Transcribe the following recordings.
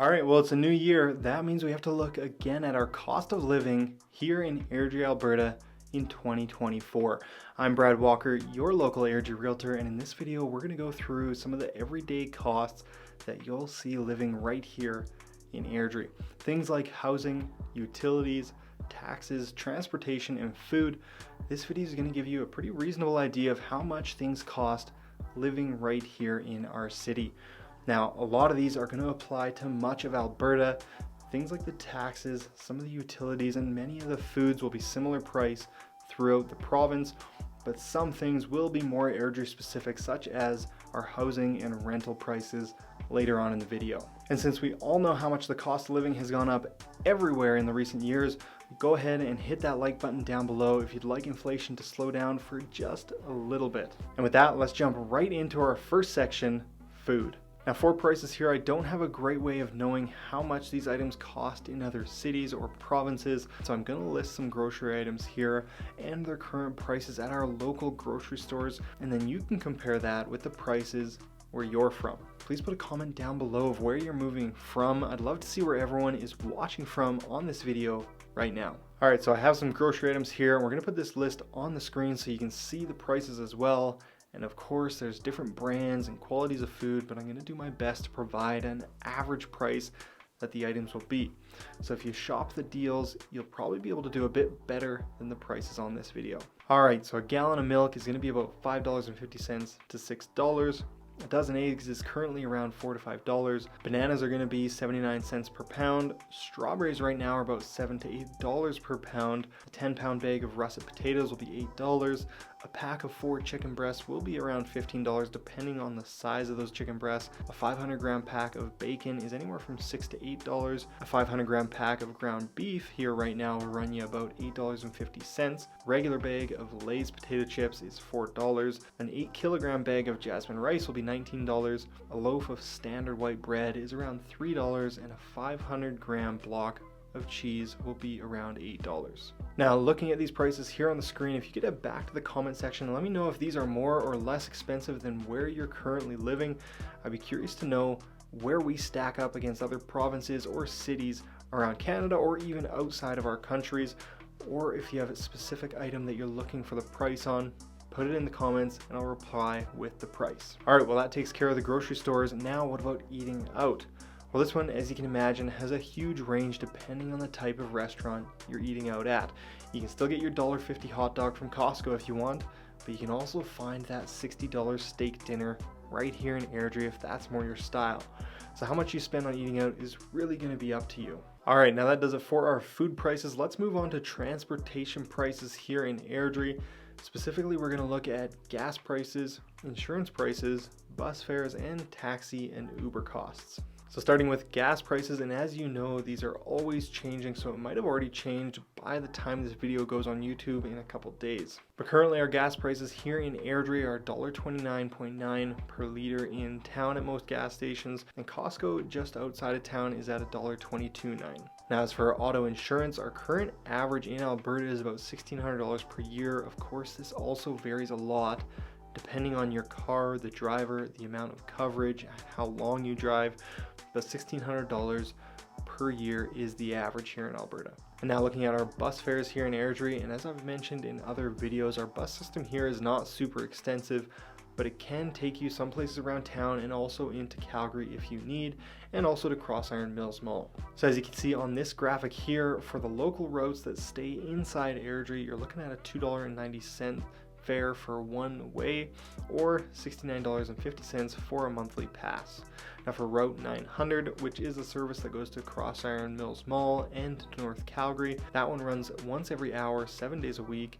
All right, well, it's a new year. That means we have to look again at our cost of living here in Airdrie, Alberta in 2024. I'm Brad Walker, your local Airdrie Realtor, and in this video, we're going to go through some of the everyday costs that you'll see living right here in Airdrie. Things like housing, utilities, taxes, transportation, and food. This video is going to give you a pretty reasonable idea of how much things cost living right here in our city. Now, a lot of these are going to apply to much of Alberta. Things like the taxes, some of the utilities, and many of the foods will be similar price throughout the province, but some things will be more Airdrie specific, such as our housing and rental prices later on in the video. And since we all know how much the cost of living has gone up everywhere in the recent years, go ahead and hit that like button down below if you'd like inflation to slow down for just a little bit. And with that, let's jump right into our first section, food. Now, for prices here, I don't have a great way of knowing how much these items cost in other cities or provinces, so I'm going to list some grocery items here and their current prices at our local grocery stores, and then you can compare that with the prices where you're from. Please put a comment down below of where you're moving from. I'd love to see where everyone is watching from on this video right now. All right, so I have some grocery items here, and we're going to put this list on the screen so you can see the prices as well. And of course, there's different brands and qualities of food, but I'm going to do my best to provide an average price that the items will be. So if you shop the deals, you'll probably be able to do a bit better than the prices on this video. All right, so a gallon of milk is going to be about $5.50 to $6. A dozen eggs is currently around $4 to $5. Bananas are going to be 79 cents per pound. Strawberries right now are about $7 to $8 per pound. A 10-pound bag of russet potatoes will be $8. A pack of 4 chicken breasts will be around $15 depending on the size of those chicken breasts. A 500-gram pack of bacon is anywhere from $6 to $8. A 500-gram pack of ground beef here right now will run you about $8.50. Regular bag of Lay's potato chips is $4. An 8-kilogram bag of jasmine rice will be $19. A loaf of standard white bread is around $3, and a 500-gram block of cheese will be around $8. Now, looking at these prices here on the screen, if you could head back to the comment section and let me know if these are more or less expensive than where you're currently living. I'd be curious to know where we stack up against other provinces or cities around Canada or even outside of our countries, or if you have a specific item that you're looking for the price on. Put it in the comments and I'll reply with the price. All right, well, that takes care of the grocery stores. Now, what about eating out? Well, this one, as you can imagine, has a huge range depending on the type of restaurant you're eating out at. You can still get your $1.50 hot dog from Costco if you want, but you can also find that $60 steak dinner right here in Airdrie if that's more your style. So how much you spend on eating out is really going to be up to you. All right, now that does it for our food prices. Let's move on to transportation prices here in Airdrie. Specifically, we're going to look at gas prices, insurance prices, bus fares, and taxi and Uber costs. So starting with gas prices, and as you know, these are always changing, so it might have already changed by the time this video goes on YouTube in a couple days. But currently our gas prices here in Airdrie are $1.29.9 per liter in town at most gas stations, and Costco just outside of town is at $1.22.9. Now, as for auto insurance, our current average in Alberta is about $1,600 per year. Of course, this also varies a lot depending on your car, the driver, the amount of coverage, how long you drive, but $1,600 per year is the average here in Alberta. And now looking at our bus fares here in Airdrie, and as I've mentioned in other videos, our bus system here is not super extensive, but it can take you some places around town and also into Calgary if you need, and also to Cross Iron Mills Mall. So as you can see on this graphic here, for the local routes that stay inside Airdrie, you're looking at a $2.90 fare for one way, or $69.50 for a monthly pass. Now for Route 900, which is a service that goes to Cross Iron Mills Mall and to North Calgary, that one runs once every hour, 7 days a week.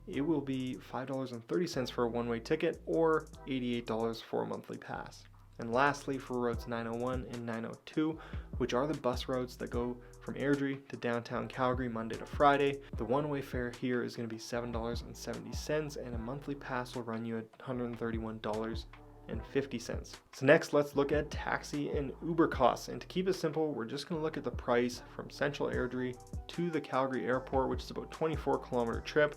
It will be $5.30 for a one-way ticket, or $88 for a monthly pass. And lastly, for routes 901 and 902, which are the bus routes that go from Airdrie to downtown Calgary Monday to Friday, the one-way fare here is going to be $7.70, and a monthly pass will run you at $131.50. So next, let's look at taxi and Uber costs. And to keep it simple, we're just going to look at the price from central Airdrie to the Calgary airport, which is about a 24-kilometer trip.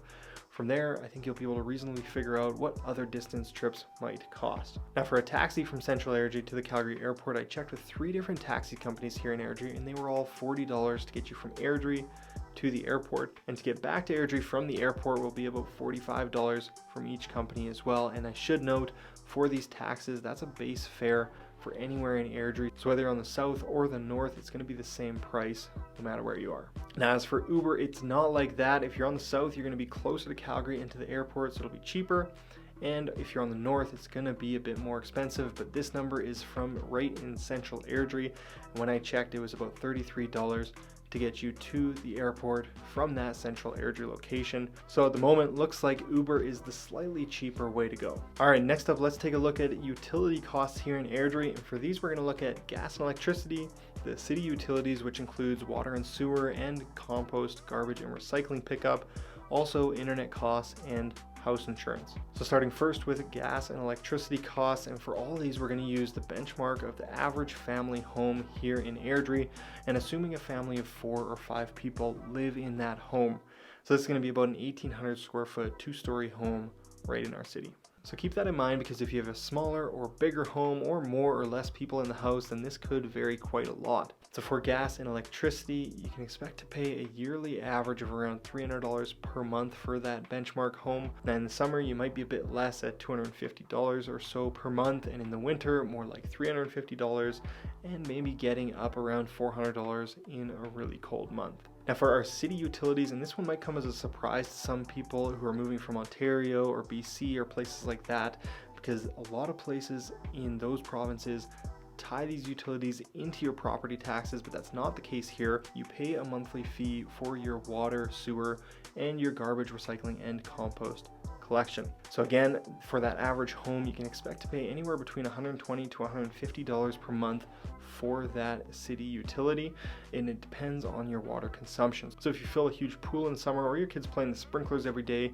From there, I think you'll be able to reasonably figure out what other distance trips might cost. Now, for a taxi from central Airdrie to the Calgary airport, I checked with 3 different taxi companies here in Airdrie, and they were all $40 to get you from Airdrie to the airport. And to get back to Airdrie from the airport will be about $45 from each company as well. And I should note, for these taxes, that's a base fare for anywhere in Airdrie. So whether you're on the south or the north, it's going to be the same price no matter where you are. Now, as for Uber, it's not like that. If you're on the south, you're going to be closer to Calgary and to the airport, so it'll be cheaper. And if you're on the north, it's going to be a bit more expensive, but this number is from right in central Airdrie. And when I checked, it was about $33 to get you to the airport from that central Airdrie location. So at the moment, looks like Uber is the slightly cheaper way to go. All right, next up, let's take a look at utility costs here in Airdrie. And for these, we're gonna look at gas and electricity, the city utilities, which includes water and sewer, and compost, garbage, and recycling pickup, also internet costs and house insurance. So starting first with gas and electricity costs, and for all of these, we're going to use the benchmark of the average family home here in Airdrie, and assuming a family of 4 or 5 people live in that home. So this is going to be about an 1,800 square foot, 2-story home right in our city. So keep that in mind, because if you have a smaller or bigger home or more or less people in the house, then this could vary quite a lot. So for gas and electricity, you can expect to pay a yearly average of around $300 per month for that benchmark home. Now in the summer, you might be a bit less at $250 or so per month, and in the winter, more like $350, and maybe getting up around $400 in a really cold month. Now for our city utilities, and this one might come as a surprise to some people who are moving from Ontario or BC or places like that, because a lot of places in those provinces tie these utilities into your property taxes, but that's not the case here. You pay a monthly fee for your water, sewer, and your garbage recycling and compost collection. So again, for that average home, you can expect to pay anywhere between $120 to $150 per month for that city utility, and it depends on your water consumption. So if you fill a huge pool in summer, or your kids play in the sprinklers every day,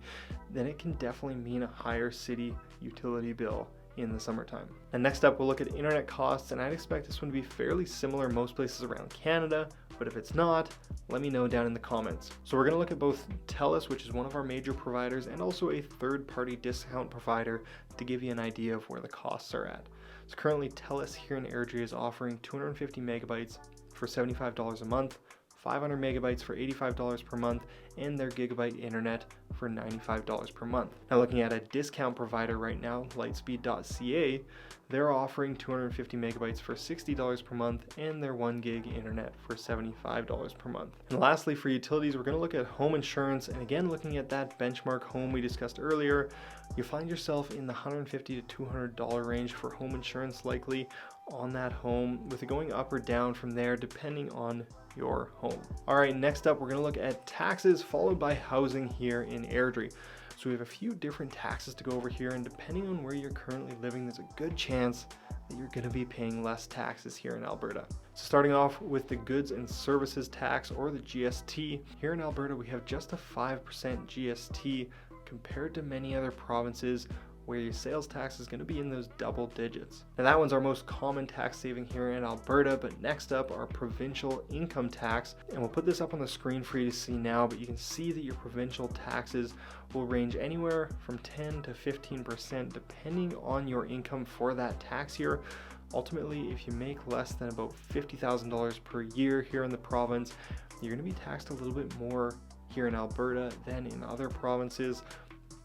then it can definitely mean a higher city utility bill in the summertime. And next up, we'll look at internet costs, and I'd expect this one to be fairly similar most places around Canada, but if it's not, let me know down in the comments. So we're going to look at both TELUS, which is one of our major providers, and also a third-party discount provider to give you an idea of where the costs are at. So currently, TELUS here in Airdrie is offering 250 megabytes for $75 a month, 500 megabytes for $85 per month, and their gigabyte internet for $95 per month. Now looking at a discount provider right now, lightspeed.ca, they're offering 250 megabytes for $60 per month, and their 1 gig internet for $75 per month. And lastly, for utilities, we're going to look at home insurance, and again, looking at that benchmark home we discussed earlier, you find yourself in the $150 to $200 range for home insurance likely on that home, with it going up or down from there depending on your home. All right, next up, we're going to look at taxes followed by housing here in Airdrie. So we have a few different taxes to go over here, and depending on where you're currently living, there's a good chance that you're going to be paying less taxes here in Alberta. So starting off with the goods and services tax, or the GST. Here in Alberta, we have just a 5% GST compared to many other provinces where your sales tax is going to be in those double digits. Now that one's our most common tax saving here in Alberta, but next up, our provincial income tax, and we'll put this up on the screen for you to see now, but you can see that your provincial taxes will range anywhere from 10 to 15% depending on your income for that tax year. Ultimately, if you make less than about $50,000 per year here in the province, you're going to be taxed a little bit more here in Alberta than in other provinces.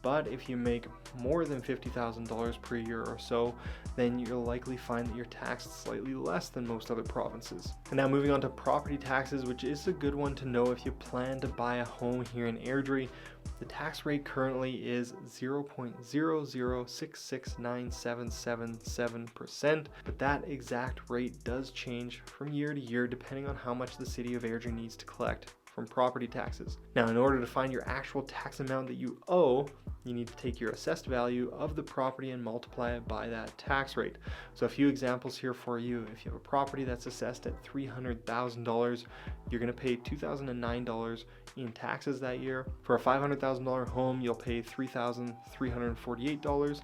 But if you make more than $50,000 per year or so, then you'll likely find that you're taxed slightly less than most other provinces. And now moving on to property taxes, which is a good one to know if you plan to buy a home here in Airdrie. The tax rate currently is 0.0066977%, but that exact rate does change from year to year depending on how much the city of Airdrie needs to collect from property taxes. Now, in order to find your actual tax amount that you owe, you need to take your assessed value of the property and multiply it by that tax rate. So a few examples here for you. If you have a property that's assessed at $300,000, you're going to pay $2,009 in taxes that year. For a $500,000 home, you'll pay $3,348.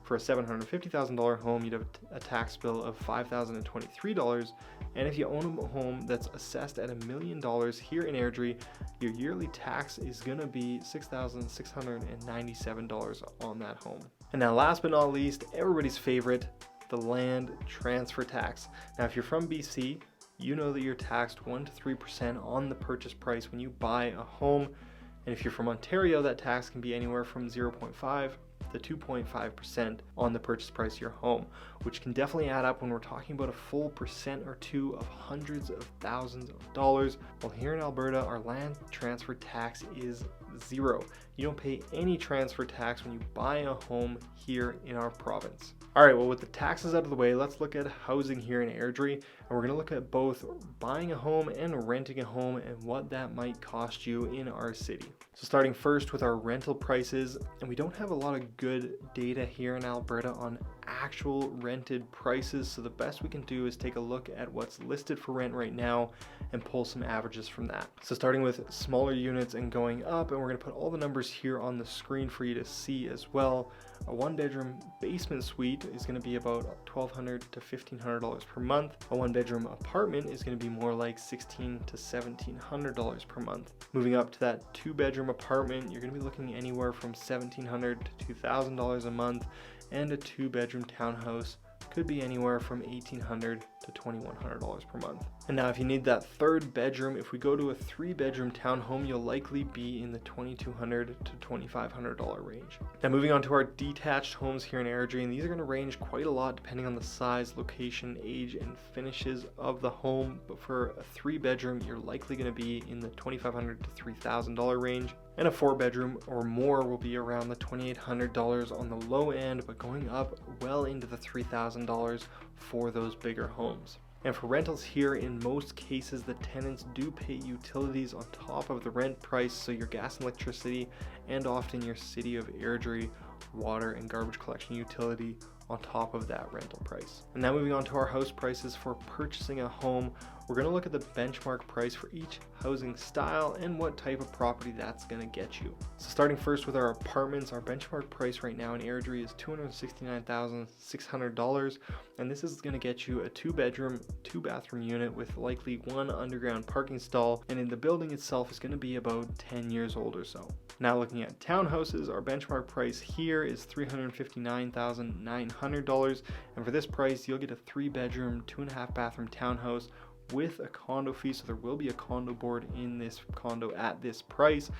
For a $750,000 home, you'd have a tax bill of $5,023. And if you own a home that's assessed at $1 million here in Airdrie, your yearly tax is going to be $6,697 on that home. And now last but not least, everybody's favorite, the land transfer tax. Now if you're from BC, you know that you're taxed 1 to 3% on the purchase price when you buy a home. And if you're from Ontario, that tax can be anywhere from 0.5 to 2.5% on the purchase price of your home, which can definitely add up when we're talking about a full percent or two of hundreds of thousands of dollars. Well, here in Alberta, our land transfer tax is zero. You don't pay any transfer tax when you buy a home here in our province. All right, well, with the taxes out of the way, let's look at housing here in Airdrie, and we're going to look at both buying a home and renting a home and what that might cost you in our city. So starting first with our rental prices, and we don't have a lot of good data here in Alberta on actual rented prices, so the best we can do is take a look at what's listed for rent right now and pull some averages from that. So starting with smaller units and going up, and we're going to put all the numbers here on the screen for you to see as well. A 1-bedroom basement suite is going to be about $1,200 to $1,500 per month. A 1-bedroom apartment is going to be more like $1,600 to $1,700 per month. Moving up to that 2-bedroom apartment, you're going to be looking anywhere from $1,700 to $2,000 a month, and a 2-bedroom townhouse could be anywhere from $1,800 to $2,100 per month. And now if you need that 3rd bedroom, if we go to a 3-bedroom townhome, you'll likely be in the $2,200 to $2,500 range. Now moving on to our detached homes here in Airdrie, and these are going to range quite a lot depending on the size, location, age, and finishes of the home. But for a 3-bedroom, you're likely going to be in the $2,500 to $3,000 range. And a 4-bedroom or more will be around the $2,800 on the low end, but going up well into the $3,000 for those bigger homes. And for rentals here, in most cases, the tenants do pay utilities on top of the rent price, so your gas and electricity, and often your City of Airdrie water and garbage collection utility on top of that rental price. And now moving on to our house prices for purchasing a home, we're going to look at the benchmark price for each housing style and what type of property that's going to get you. So starting first with our apartments, our benchmark price right now in Airdrie is $269,600, and this is going to get you a 2-bedroom, 2-bathroom unit with likely 1 underground parking stall, and in the building itself is going to be about 10 years old or so. Now looking at townhouses, our benchmark price here is $359,900, and for this price you'll get a 3-bedroom, 2.5-bathroom townhouse with a condo fee, so there will be a condo board in this condo at this price.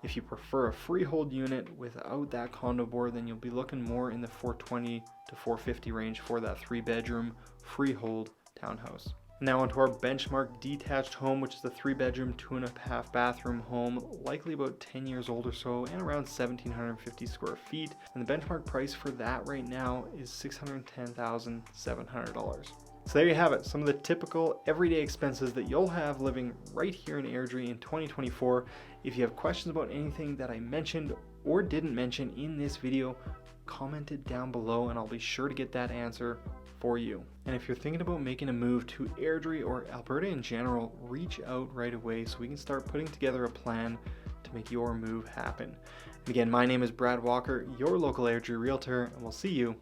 If you prefer a freehold unit without that condo board, then you'll be looking more in the $420 to $450 range for that 3-bedroom freehold townhouse. Now onto our benchmark detached home, which is the 3-bedroom, 2.5-bathroom home, likely about 10 years old or so, and around 1,750 square feet. And the benchmark price for that right now is $610,700. So there you have it, some of the typical everyday expenses that you'll have living right here in Airdrie in 2024. If you have questions about anything that I mentioned or didn't mention in this video, comment it down below and I'll be sure to get that answer for you. And if you're thinking about making a move to Airdrie or Alberta in general, reach out right away so we can start putting together a plan to make your move happen. And again, my name is Brad Walker, your local Airdrie Realtor, and we'll see you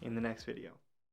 in the next video.